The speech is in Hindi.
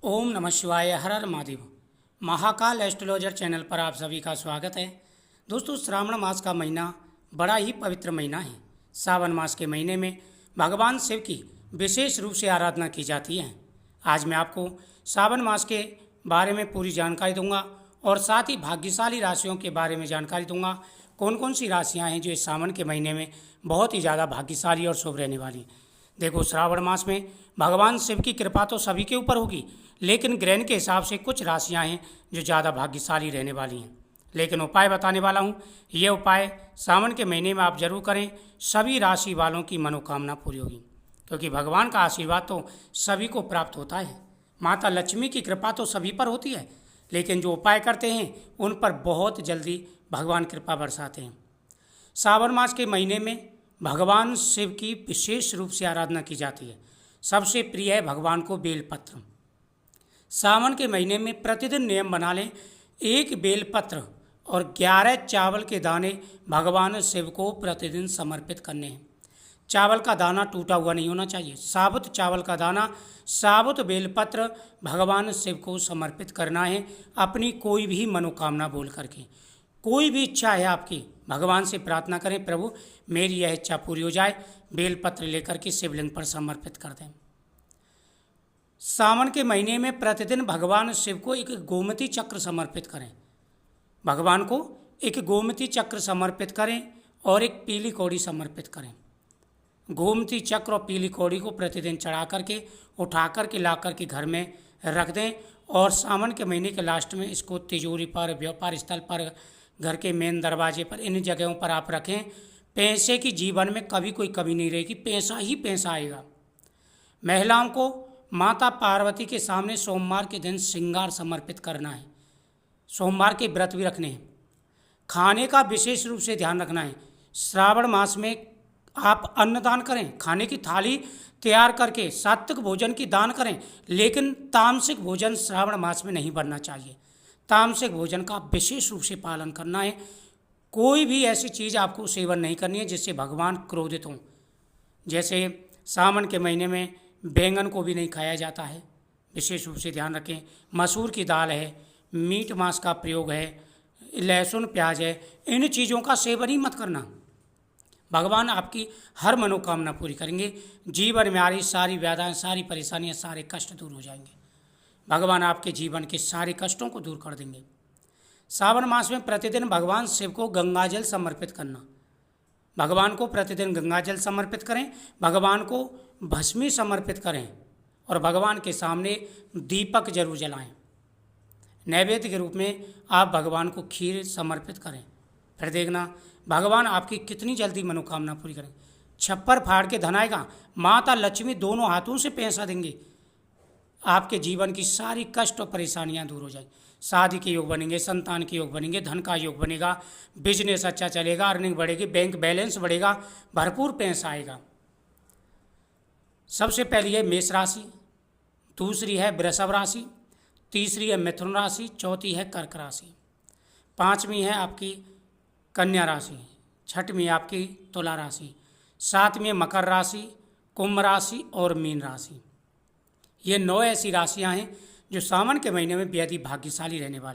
ओम नमः शिवाय। हर हर महादेव। महाकाल एस्ट्रोलॉजर चैनल पर आप सभी का स्वागत है। दोस्तों, श्रावण मास का महीना बड़ा ही पवित्र महीना है। सावन मास के महीने में भगवान शिव की विशेष रूप से आराधना की जाती है। आज मैं आपको सावन मास के बारे में पूरी जानकारी दूंगा और साथ ही भाग्यशाली राशियों के बारे में जानकारी दूंगा। कौन कौन सी राशियाँ हैं जो इस सावन के महीने में बहुत ही ज़्यादा भाग्यशाली और शुभ रहने वाली हैं। देखो, श्रावण मास में भगवान शिव की कृपा तो सभी के ऊपर होगी, लेकिन ग्रहण के हिसाब से कुछ राशियां हैं जो ज़्यादा भाग्यशाली रहने वाली हैं। लेकिन उपाय बताने वाला हूं, ये उपाय सावन के महीने में आप जरूर करें। सभी राशि वालों की मनोकामना पूरी होगी, क्योंकि भगवान का आशीर्वाद तो सभी को प्राप्त होता है। माता लक्ष्मी की कृपा तो सभी पर होती है, लेकिन जो उपाय करते हैं उन पर बहुत जल्दी भगवान कृपा बरसाते हैं। सावन मास के महीने में भगवान शिव की विशेष रूप से आराधना की जाती है। सबसे प्रिय है भगवान को बेलपत्र। सावन के महीने में प्रतिदिन नियम बना लें, एक बेलपत्र और 11 चावल के दाने भगवान शिव को प्रतिदिन समर्पित करने हैं। चावल का दाना टूटा हुआ नहीं होना चाहिए, साबुत चावल का दाना, साबुत बेलपत्र भगवान शिव को समर्पित करना है। अपनी कोई भी मनोकामना बोल करके, कोई भी इच्छा है आपकी, भगवान से प्रार्थना करें, प्रभु मेरी यह इच्छा पूरी हो जाए। बेलपत्र लेकर के शिवलिंग पर समर्पित कर दें। सावन के महीने में प्रतिदिन भगवान शिव को एक गोमती चक्र समर्पित करें। भगवान को एक गोमती चक्र समर्पित करें और एक पीली कौड़ी समर्पित करें। गोमती चक्र और पीली कौड़ी को प्रतिदिन चढ़ा करके, उठा करके, ला करके घर में रख दें और सावन के महीने के लास्ट में इसको तिजोरी पर, व्यापार स्थल पर, घर के मेन दरवाजे पर, इन जगहों पर आप रखें। पैसे की जीवन में कभी कोई कमी नहीं रहेगी, पैसा ही पैसा आएगा। महिलाओं को माता पार्वती के सामने सोमवार के दिन श्रृंगार समर्पित करना है। सोमवार के व्रत भी रखने हैं। खाने का विशेष रूप से ध्यान रखना है। श्रावण मास में आप अन्नदान करें, खाने की थाली तैयार करके सात्विक भोजन की दान करें, लेकिन तामसिक भोजन श्रावण मास में नहीं बनना चाहिए। तामसिक भोजन का विशेष रूप से पालन करना है। कोई भी ऐसी चीज़ आपको सेवन नहीं करनी है जिससे भगवान क्रोधित हों। जैसे सावन के महीने में बैंगन को भी नहीं खाया जाता है, विशेष रूप से ध्यान रखें। मसूर की दाल है, मीट मांस का प्रयोग है, लहसुन प्याज है, इन चीज़ों का सेवन ही मत करना। भगवान आपकी हर मनोकामना पूरी करेंगे। जीवन में आ रही सारी व्याधाएं, सारी परेशानियां, सारे कष्ट दूर हो जाएंगे। भगवान आपके जीवन के सारे कष्टों को दूर कर देंगे। सावन मास में प्रतिदिन भगवान शिव को गंगाजल समर्पित करना। भगवान को प्रतिदिन गंगाजल समर्पित करें, भगवान को भस्मी समर्पित करें और भगवान के सामने दीपक जरूर जलाएं। नैवेद्य के रूप में आप भगवान को खीर समर्पित करें। फिर देखना भगवान आपकी कितनी जल्दी मनोकामना पूरी करें। छप्पर फाड़ के धन आएगा। माता लक्ष्मी दोनों हाथों से पैसा देंगे। आपके जीवन की सारी कष्ट और परेशानियां दूर हो जाएंगी। शादी के योग बनेंगे, संतान के योग बनेंगे, धन का योग बनेगा, बिजनेस अच्छा चलेगा, अर्निंग बढ़ेगी, बैंक बैलेंस बढ़ेगा, भरपूर पैसा आएगा। सबसे पहली है मेष राशि, दूसरी है वृषभ राशि, तीसरी है मिथुन राशि, चौथी है कर्क राशि, पांचवी है आपकी कन्या राशि, छठवीं आपकी तुला राशि, सातवीं मकर राशि, कुंभ राशि और मीन राशि। ये 9 ऐसी राशियां हैं जो सावन के महीने में बेहद ही भाग्यशाली रहने वाली।